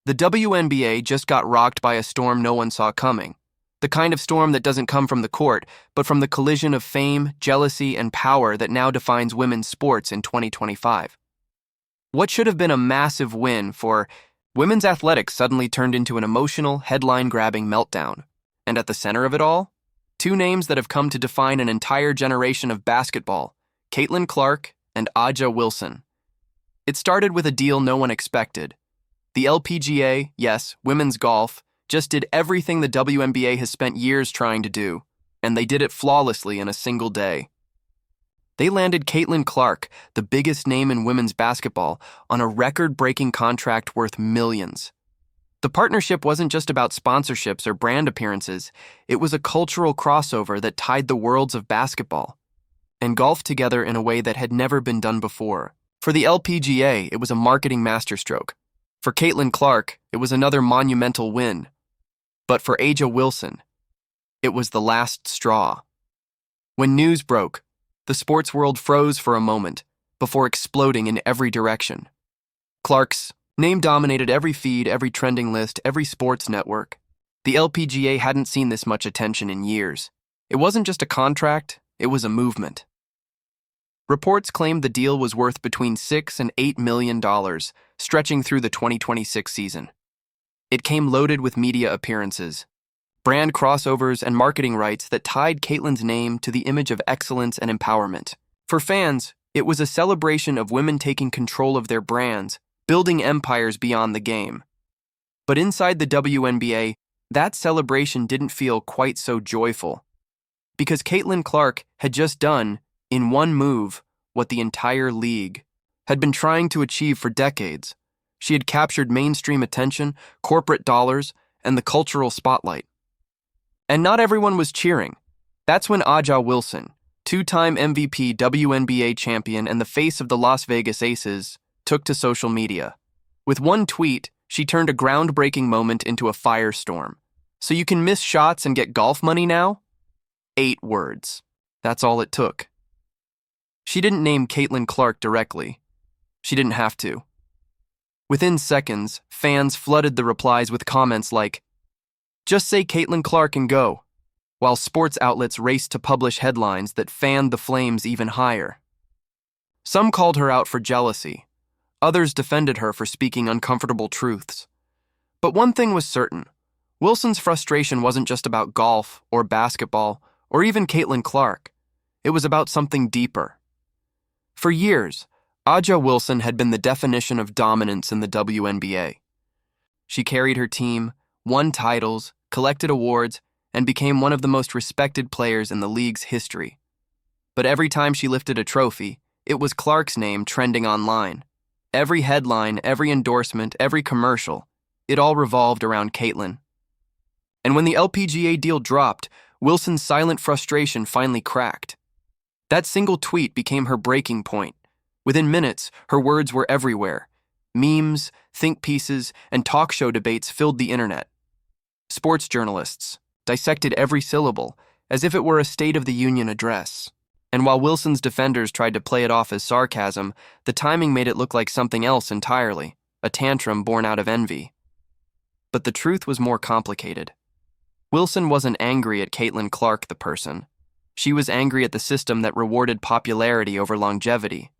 The WNBA just got rocked by a storm no one saw coming. The kind of storm that doesn't come from the court, but from the collision of fame, jealousy, and power that now defines women's sports in 2025. What should have been a massive win for women's athletics suddenly turned into an emotional, headline-grabbing meltdown. And at the center of it all, two names that have come to define an entire generation of basketball, Caitlyn Clark and A'ja Wilson. It started with a deal no one expected. The LPGA, yes, women's golf, just did everything the WNBA has spent years trying to do, and they did it flawlessly in a single day. They landed Caitlyn Clark, the biggest name in women's basketball, on a record-breaking contract worth millions. The partnership wasn't just about sponsorships or brand appearances, it was a cultural crossover that tied the worlds of basketball and golf together in a way that had never been done before. For the LPGA, it was a marketing masterstroke. For Caitlyn Clark, it was another monumental win. But for A'ja Wilson, it was the last straw. When news broke, the sports world froze for a moment before exploding in every direction. Clark's name dominated every feed, every trending list, every sports network. The LPGA hadn't seen this much attention in years. It wasn't just a contract, it was a movement. Reports claimed the deal was worth between $6 and $8 million, stretching through the 2026 season. It came loaded with media appearances, brand crossovers, and marketing rights that tied Caitlyn's name to the image of excellence and empowerment. For fans, it was a celebration of women taking control of their brands, building empires beyond the game. But inside the WNBA, that celebration didn't feel quite so joyful. Because Caitlyn Clark had just done, in one move, what the entire league had been trying to achieve for decades. She had captured mainstream attention, corporate dollars, and the cultural spotlight. And not everyone was cheering. That's when A'ja Wilson, two-time MVP WNBA champion and the face of the Las Vegas Aces, took to social media. With one tweet, she turned a groundbreaking moment into a firestorm. So you can miss shots and get golf money now? 8 words. That's all it took. She didn't name Caitlyn Clark directly. She didn't have to. Within seconds, fans flooded the replies with comments like, "Just say Caitlyn Clark and go," while sports outlets raced to publish headlines that fanned the flames even higher. Some called her out for jealousy. Others defended her for speaking uncomfortable truths. But one thing was certain. Wilson's frustration wasn't just about golf or basketball or even Caitlyn Clark. It was about something deeper. For years, A'ja Wilson had been the definition of dominance in the WNBA. She carried her team, won titles, collected awards, and became one of the most respected players in the league's history. But every time she lifted a trophy, it was Clark's name trending online. Every headline, every endorsement, every commercial, it all revolved around Caitlyn. And when the LPGA deal dropped, Wilson's silent frustration finally cracked. That single tweet became her breaking point. Within minutes, her words were everywhere. Memes, think pieces, and talk show debates filled the internet. Sports journalists dissected every syllable as if it were a State of the Union address. And while Wilson's defenders tried to play it off as sarcasm, the timing made it look like something else entirely, a tantrum born out of envy. But the truth was more complicated. Wilson wasn't angry at Caitlyn Clark, the person. She was angry at the system that rewarded popularity over longevity.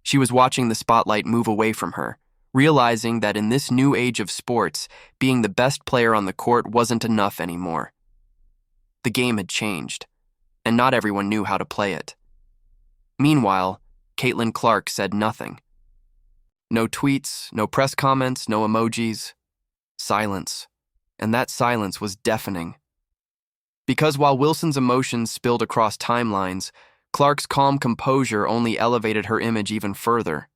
She was watching the spotlight move away from her, realizing that in this new age of sports, being the best player on the court wasn't enough anymore. The game had changed, and not everyone knew how to play it. Meanwhile, Caitlyn Clark said nothing. No tweets, no press comments, no emojis. Silence. And that silence was deafening. Because while Wilson's emotions spilled across timelines, Clark's calm composure only elevated her image even further.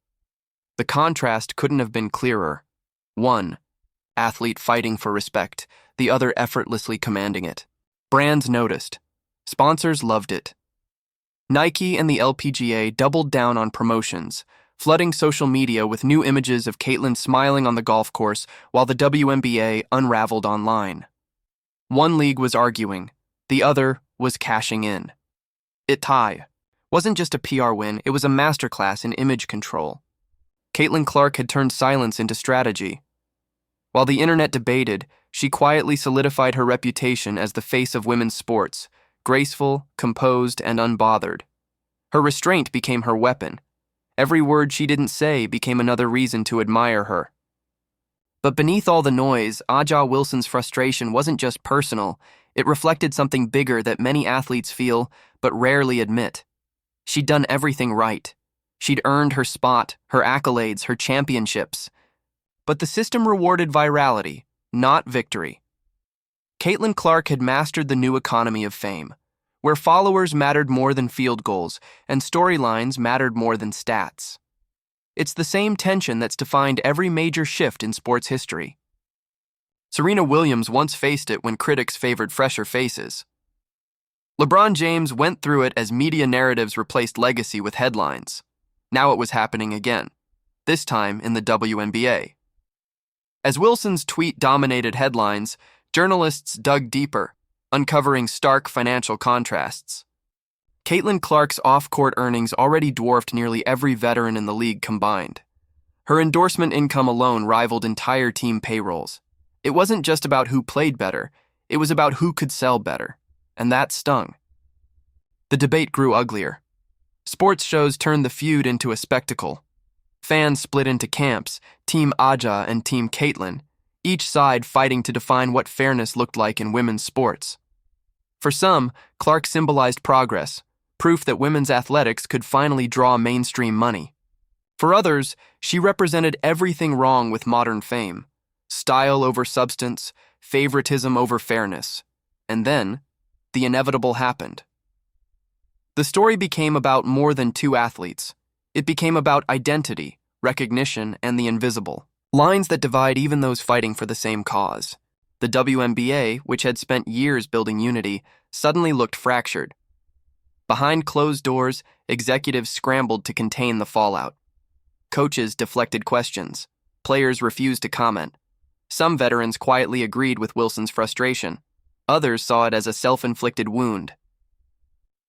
The contrast couldn't have been clearer. One, athlete fighting for respect, the other effortlessly commanding it. Brands noticed. Sponsors loved it. Nike and the LPGA doubled down on promotions, flooding social media with new images of Caitlyn smiling on the golf course while the WNBA unraveled online. One league was arguing, the other was cashing in. It wasn't just a PR win, it was a masterclass in image control. Caitlyn Clark had turned silence into strategy. While the internet debated, she quietly solidified her reputation as the face of women's sports, graceful, composed, and unbothered. Her restraint became her weapon. Every word she didn't say became another reason to admire her. But beneath all the noise, Aja Wilson's frustration wasn't just personal. It reflected something bigger that many athletes feel but rarely admit. She'd done everything right. She'd earned her spot, her accolades, her championships. But the system rewarded virality, not victory. Caitlyn Clark had mastered the new economy of fame, where followers mattered more than field goals and storylines mattered more than stats. It's the same tension that's defined every major shift in sports history. Serena Williams once faced it when critics favored fresher faces. LeBron James went through it as media narratives replaced legacy with headlines. Now it was happening again, this time in the WNBA. As Wilson's tweet dominated headlines, journalists dug deeper, uncovering stark financial contrasts. Caitlyn Clark's off-court earnings already dwarfed nearly every veteran in the league combined. Her endorsement income alone rivaled entire team payrolls. It wasn't just about who played better, it was about who could sell better, and that stung. The debate grew uglier. Sports shows turned the feud into a spectacle. Fans split into camps, Team Aja and Team Caitlyn, each side fighting to define what fairness looked like in women's sports. For some, Clark symbolized progress, proof that women's athletics could finally draw mainstream money. For others, she represented everything wrong with modern fame: style over substance, favoritism over fairness. And then, the inevitable happened. The story became about more than two athletes. It became about identity, recognition, and the invisible. Lines that divide even those fighting for the same cause. The WNBA, which had spent years building unity, suddenly looked fractured. Behind closed doors, executives scrambled to contain the fallout. Coaches deflected questions. Players refused to comment. Some veterans quietly agreed with Wilson's frustration. Others saw it as a self-inflicted wound.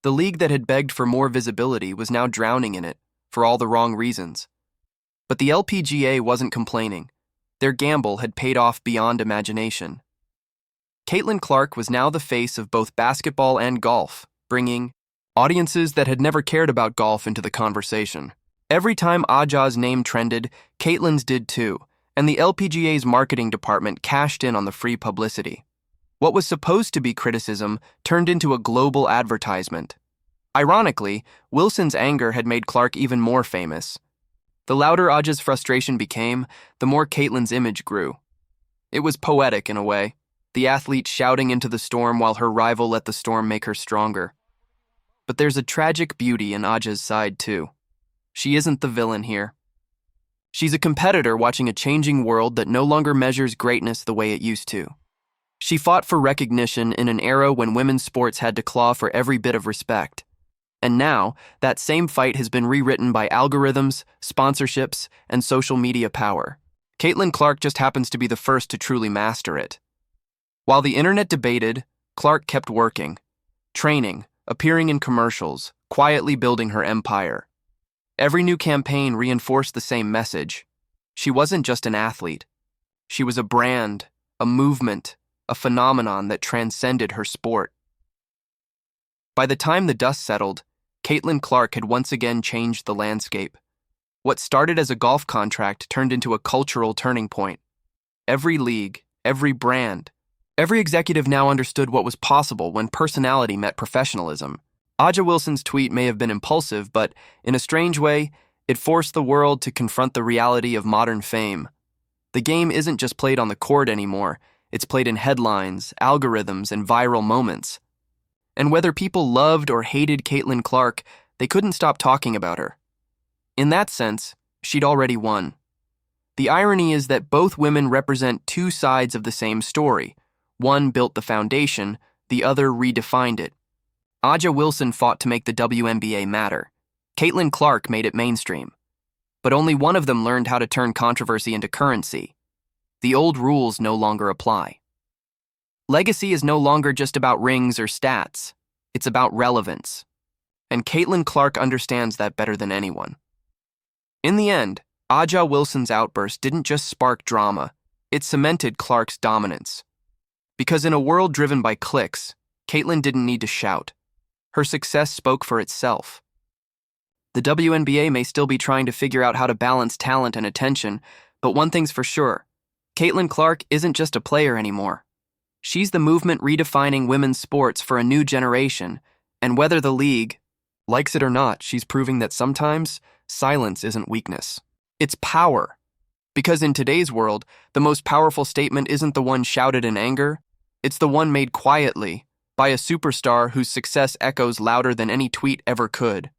The league that had begged for more visibility was now drowning in it, for all the wrong reasons. But the LPGA wasn't complaining. Their gamble had paid off beyond imagination. Caitlyn Clark was now the face of both basketball and golf, bringing audiences that had never cared about golf into the conversation. Every time Aja's name trended, Caitlyn's did too, and the LPGA's marketing department cashed in on the free publicity. What was supposed to be criticism turned into a global advertisement. Ironically, Wilson's anger had made Clark even more famous. The louder Aja's frustration became, the more Caitlyn's image grew. It was poetic in a way, the athlete shouting into the storm while her rival let the storm make her stronger. But there's a tragic beauty in Aja's side, too. She isn't the villain here. She's a competitor watching a changing world that no longer measures greatness the way it used to. She fought for recognition in an era when women's sports had to claw for every bit of respect. And now, that same fight has been rewritten by algorithms, sponsorships, and social media power. Caitlyn Clark just happens to be the first to truly master it. While the internet debated, Clark kept working, training, appearing in commercials, quietly building her empire. Every new campaign reinforced the same message. She wasn't just an athlete. She was a brand, a movement, a phenomenon that transcended her sport. By the time the dust settled, Caitlyn Clark had once again changed the landscape. What started as a golf contract turned into a cultural turning point. Every league, every brand, every executive now understood what was possible when personality met professionalism. Aja Wilson's tweet may have been impulsive, but in a strange way, it forced the world to confront the reality of modern fame. The game isn't just played on the court anymore. It's played in headlines, algorithms, and viral moments. And whether people loved or hated Caitlyn Clark, they couldn't stop talking about her. In that sense, she'd already won. The irony is that both women represent two sides of the same story. One built the foundation, the other redefined it. Aja Wilson fought to make the WNBA matter. Caitlyn Clark made it mainstream. But only one of them learned how to turn controversy into currency. The old rules no longer apply. Legacy is no longer just about rings or stats. It's about relevance. And Caitlyn Clark understands that better than anyone. In the end, Aja Wilson's outburst didn't just spark drama. It cemented Clark's dominance. Because in a world driven by clicks, Caitlyn didn't need to shout. Her success spoke for itself. The WNBA may still be trying to figure out how to balance talent and attention, but one thing's for sure, Caitlyn Clark isn't just a player anymore. She's the movement redefining women's sports for a new generation, and whether the league likes it or not, she's proving that sometimes silence isn't weakness. It's power. Because in today's world, the most powerful statement isn't the one shouted in anger, it's the one made quietly by a superstar whose success echoes louder than any tweet ever could.